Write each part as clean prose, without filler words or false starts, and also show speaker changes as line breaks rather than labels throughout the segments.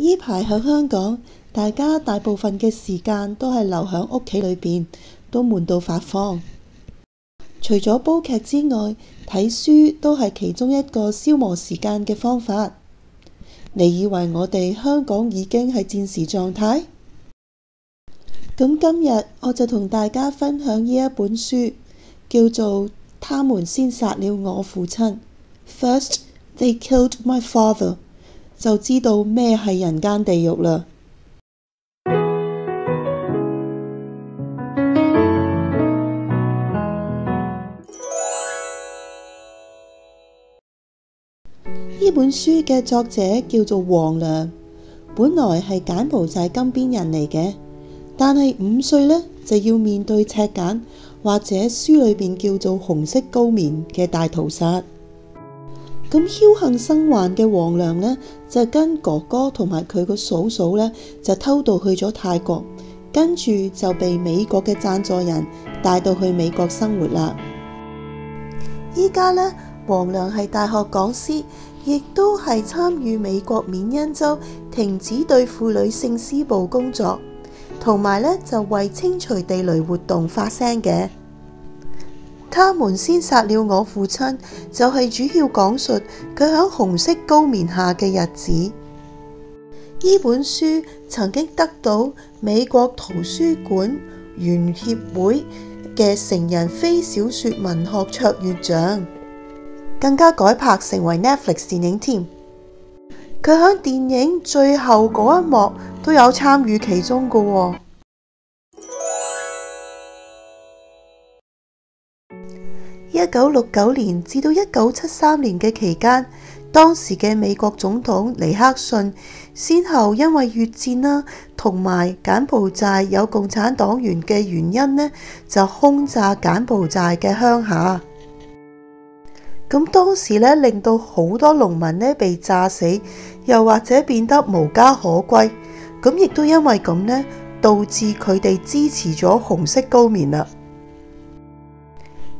依排喺香港，大家大部分嘅時間都係留喺屋企裏邊，都悶到發慌。除咗煲劇之外，睇書都係其中一個消磨時間嘅方法。你以為我哋香港已經係戰時狀態？咁今日我就同大家分享呢一本書，叫做《他們先殺了我父親》，First they killed my father， 就知道咩係人間地獄啦。呢本書嘅作者叫做黃良，本來係柬埔寨金邊人嚟嘅，但係5歲呢，就要面對赤柬，或者書裏邊叫做紅色高棉嘅大屠殺。咁僥倖生還嘅黃良呢，就跟哥哥同埋佢個嫂嫂呢，就偷渡去咗泰國，跟住就被美國嘅贊助人帶到去美國生活啦。依家呢，黃良係大學講師，亦都係參與美國緬因州停止對婦女性施暴工作，同埋呢就為清除地雷活動發聲嘅。他們先殺了我父親，就係主要講述佢喺紅色高棉下嘅日子。呢本書曾經得到美國圖書館員協會嘅成人非小說文學卓越獎，更加改拍成為 Netflix 電影添。佢喺電影最後嗰一幕都有參與其中㗎喎。1969年至到1973年嘅期間，當時嘅美國總統尼克遜先後因為越戰啦，同埋柬埔寨有共產黨員嘅原因呢，就轟炸柬埔寨嘅鄉下。咁當時呢，令到好多農民呢被炸死，又或者變得無家可歸。咁亦都因為咁呢，導致佢哋支持咗紅色高棉啦。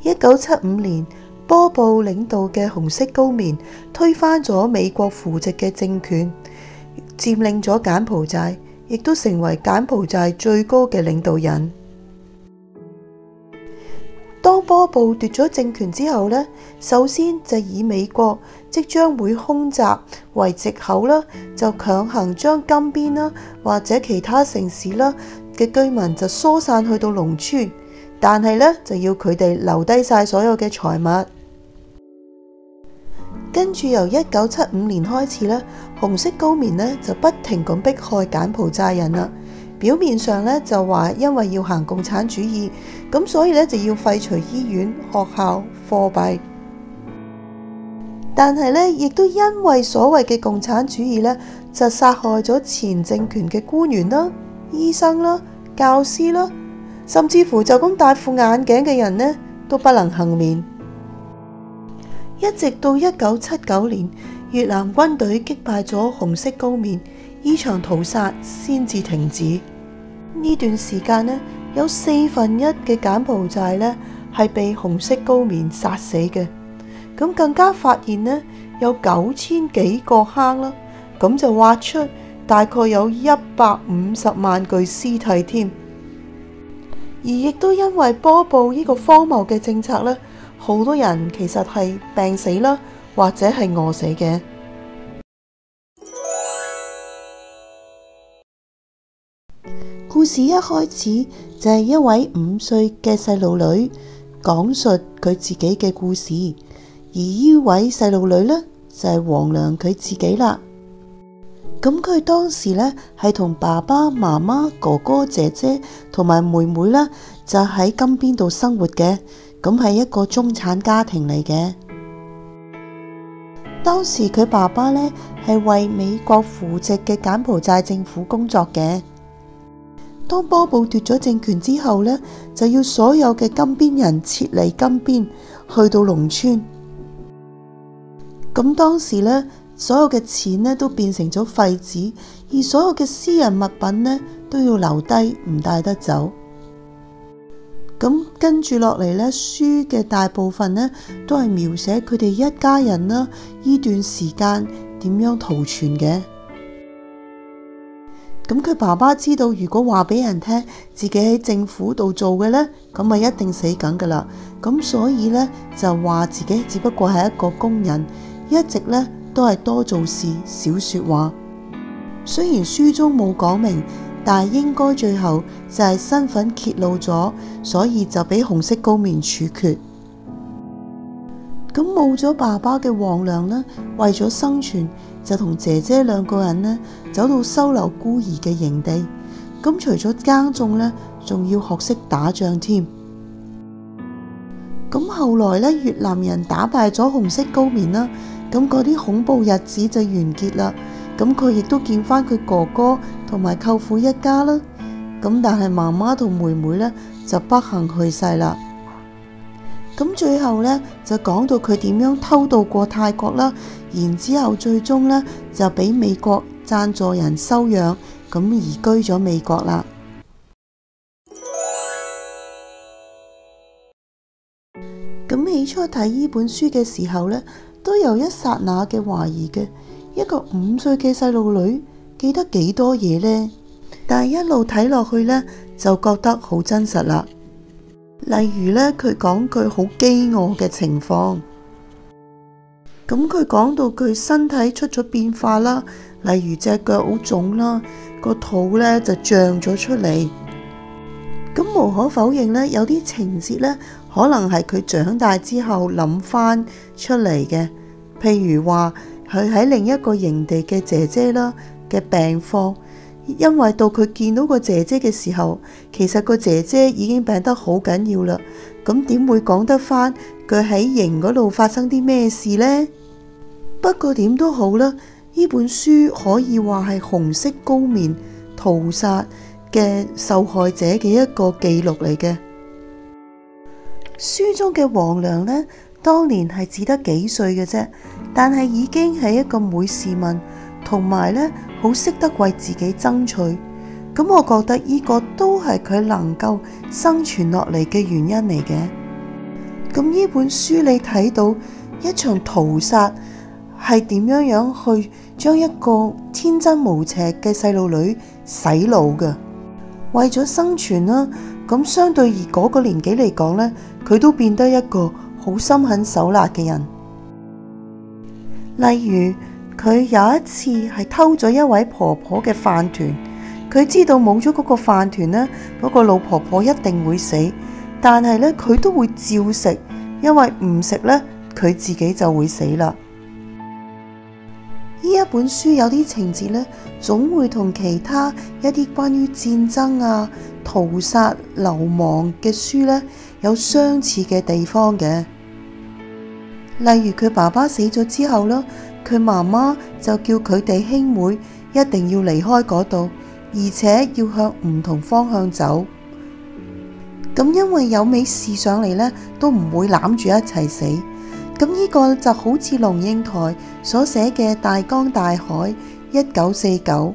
1975年，波布領導嘅紅色高棉推翻咗美國扶植嘅政權，佔領咗柬埔寨，亦都成為柬埔寨最高嘅領導人。當波布奪咗政權之後呢，首先就以美國即將會空襲為藉口啦，就強行將金邊啦或者其他城市啦嘅居民就疏散去到農村。但係呢，就要佢哋留低晒所有嘅財物。跟住由1975年開始呢，紅色高棉呢就不停咁迫害柬埔寨人啦。表面上呢，就話因為要行共產主義，咁所以呢，就要廢除醫院、學校、貨幣。但係呢，亦都因為所謂嘅共產主義呢，就殺害咗前政權嘅官員啦、醫生啦、教師啦。甚至乎就咁戴副眼鏡嘅人呢，都不能幸免。一直到1979年，越南軍隊擊敗咗紅色高棉，呢場屠殺先至停止。呢段時間呢，有1/4嘅柬埔寨呢係被紅色高棉殺死嘅。咁更加發現呢，有9000幾個坑啦，咁就挖出大概有150萬具屍體添。而亦都因為波布呢個荒謬嘅政策呢，好多人其實係病死啦，或者係餓死嘅。故事一開始就係一位5歲嘅細路女講述佢自己嘅故事，而呢位細路女呢，就係黃良佢自己啦。咁佢當時呢，係同爸爸媽媽、哥哥姐姐同埋妹妹呢，就喺金邊度生活嘅，咁係一個中產家庭嚟嘅。當時佢爸爸呢，係為美國扶植嘅柬埔寨政府工作嘅。當波布奪咗政權之後呢，就要所有嘅金邊人撤離金邊，去到農村。咁當時呢，所有嘅錢呢都變成咗廢紙，而所有嘅私人物品呢都要留低，唔帶得走。咁跟住落嚟呢，書嘅大部分呢都係描寫佢哋一家人啦，呢段時間點樣逃竄嘅。咁佢爸爸知道，如果話俾人聽自己喺政府度做嘅呢，咁咪一定死梗噶啦。咁所以呢，就話自己只不過係一個工人，一直呢都係多做事少說話。雖然書中冇講明，但係應該最後就係身份揭露咗，所以就俾紅色高棉處決。咁冇咗爸爸嘅黃良呢，為咗生存，就同姐姐兩個人呢走到收留孤兒嘅營地。咁除咗耕種呢，仲要學識打仗添。咁後來呢，越南人打敗咗紅色高棉啦，咁嗰啲恐怖日子就完結啦。咁佢亦都見翻佢哥哥同埋舅父一家啦。咁但係媽媽同妹妹呢，就不幸去世啦。咁最後呢，就講到佢點樣偷渡過泰國啦，然之後最終呢，就俾美國贊助人收養，咁移居咗美國啦。咁起初睇呢本書嘅時候呢，都有一剎那嘅懷疑嘅，一個5歲嘅細路女記得幾多嘢呢？但係一路睇落去呢，就覺得好真實啦。例如呢，佢講佢好飢餓嘅情況，咁佢講到佢身體出咗變化啦，例如隻腳好腫啦，個肚呢就脹咗出嚟。咁無可否認呢，有啲情節呢，可能係佢長大之後諗翻出嚟嘅，譬如話佢喺另一個營地嘅姐姐啦嘅病況。因為到佢見到個姐姐嘅時候，其實個姐姐已經病得好緊要啦，咁點會講得返佢喺營嗰度發生啲咩事呢？不過點都好啦，呢本書可以話係紅色高棉屠殺嘅受害者嘅一個記錄嚟嘅。書中嘅黃良呢，當年係只得幾歲嘅啫，但係已經係一個美市民，同埋呢，好識得為自己爭取，咁我覺得呢個都係佢能夠生存落嚟嘅原因嚟嘅。咁呢本書你睇到一場屠殺係點樣去將一個天真無邪嘅細路女洗腦嘅，為咗生存啦。咁相對而嗰個年紀嚟講呢，佢都變得一個好心狠手辣嘅人。例如佢有一次係偷咗一位婆婆嘅飯團，佢知道冇咗嗰個飯團呢，嗰個老婆婆一定會死，但係呢，佢都會照食，因為唔食呢，佢自己就會死啦。呢一本書有啲情節呢，總會同其他一啲關於戰爭啊、屠殺、流亡嘅書呢有相似嘅地方嘅。例如佢爸爸死咗之後啦，佢媽媽就叫佢哋兄妹一定要離開嗰度，而且要向唔同方向走。咁因為有咩事上嚟呢，都唔會攬住一齊死。咁呢個就好似龍應台所寫嘅《大江大海》1949，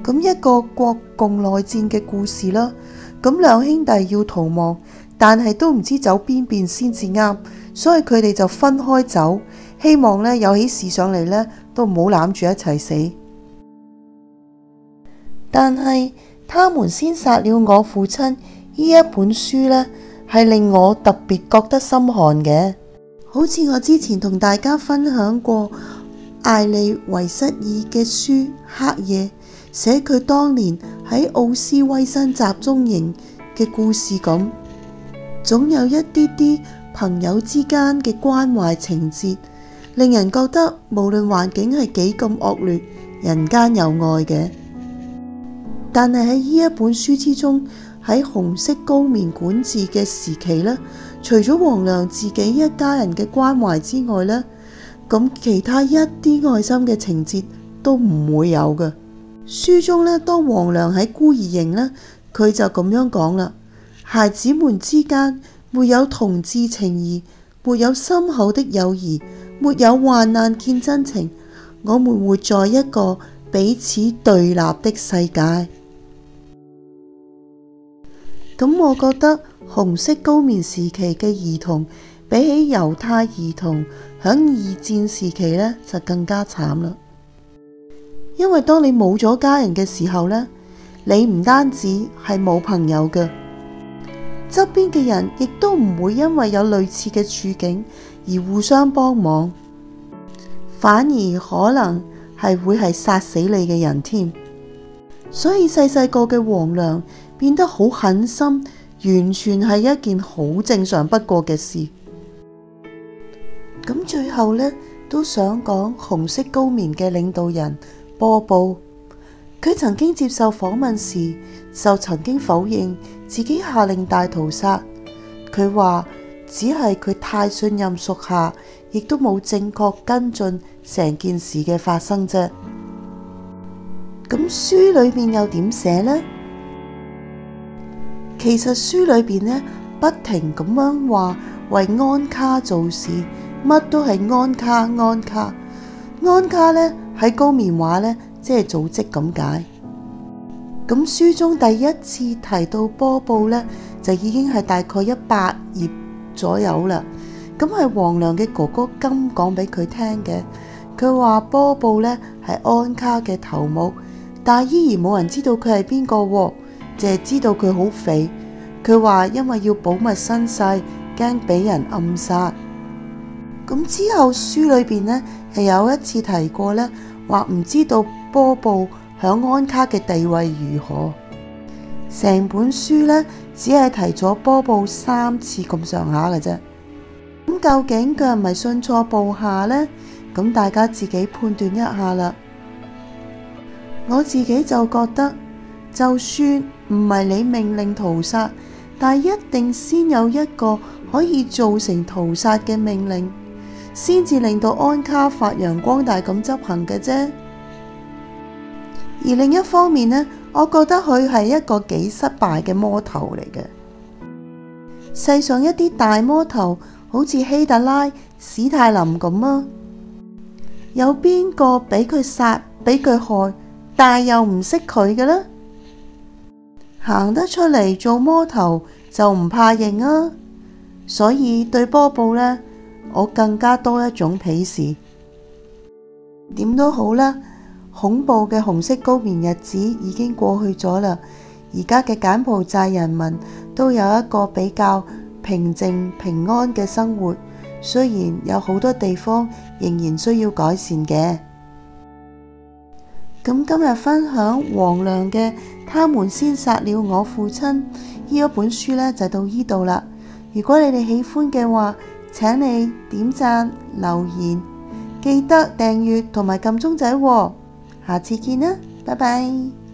咁一個國共內戰嘅故事啦。咁兩兄弟要逃亡，但係都唔知走邊邊先至啱，所以佢哋就分開走，希望呢有起事上嚟呢都唔好攬住一齊死。但係他們先殺了我父親呢一本書呢，係令我特別覺得心寒嘅。好似我之前同大家分享過艾利維瑟爾嘅書《黑夜》，寫佢當年喺奧斯威辛集中營嘅故事咁，總有一啲啲朋友之間嘅關懷情節，令人覺得無論環境係幾咁惡劣，人間有愛嘅。但係喺呢一本書之中，喺紅色高棉管治嘅時期呢，除咗黃良自己一家人嘅關懷之外呢，咁其他一啲愛心嘅情節都唔會有嘅。書中呢，當黃良喺孤兒營呢，佢就咁樣講啦：孩子們之間沒有同志情誼，沒有深厚的友誼，沒有患難見真情，我們活在一個彼此對立的世界。咁我覺得紅色高棉時期嘅兒童比起猶太兒童響二戰時期呢，就更加慘啦。因為當你冇咗家人嘅時候呢，你唔單止係冇朋友嘅，側邊嘅人亦都唔會因為有類似嘅處境而互相幫忙，反而可能會係殺死你嘅人添。所以細細個嘅黃粱變得好狠心，完全係一件好正常不過嘅事。咁最後呢，都想講紅色高棉嘅領導人波布，佢曾經接受訪問時就曾經否認自己下令大屠殺。佢話只係佢太信任屬下，亦都冇正確跟進成件事嘅發生啫。咁書裏面又點寫呢？其實書裏面呢，不停咁樣話為安卡做事，乜都係安卡安卡。安卡呢，喺高棉話呢，即係組織咁解。咁書中第一次提到波布呢，就已經係大概100頁左右啦。咁係黃粱嘅哥哥金講俾佢聽嘅。佢話波布呢係安卡嘅頭目，但係依然冇人知道佢係邊個，淨係知道佢好肥。佢話因為要保密身世，驚俾人暗殺。咁之後書裏邊呢，係有一次提過呢，話唔知道波布響安卡嘅地位如何。成本書呢，只係提咗波布3次咁上下嘅啫。咁究竟佢係咪信錯部下呢？咁大家自己判斷一下啦。我自己就覺得，就算唔係你命令屠殺，但係一定先有一個可以造成屠殺嘅命令，先至令到安卡發揚光大咁執行嘅啫。而另一方面呢，我覺得佢係一個幾失敗嘅魔頭嚟嘅。世上一啲大魔頭，好似希特拉、史太林咁啊，有邊個俾佢殺、俾佢害，但係又唔識佢嘅呢？行得出嚟做魔頭就唔怕認啊！所以對波布呢，我更加多一種鄙視。點都好啦，恐怖嘅紅色高棉日子已經過去咗啦，而家嘅柬埔寨人民都有一個比較平靜平安嘅生活，雖然有好多地方仍然需要改善嘅。咁今日分享黃粱嘅《他們先殺了我父親》呢一本書呢，就到呢度啦。如果你哋喜歡嘅話，請你點讚留言，記得訂閱同埋撳鐘仔喎。下次見啦，拜拜。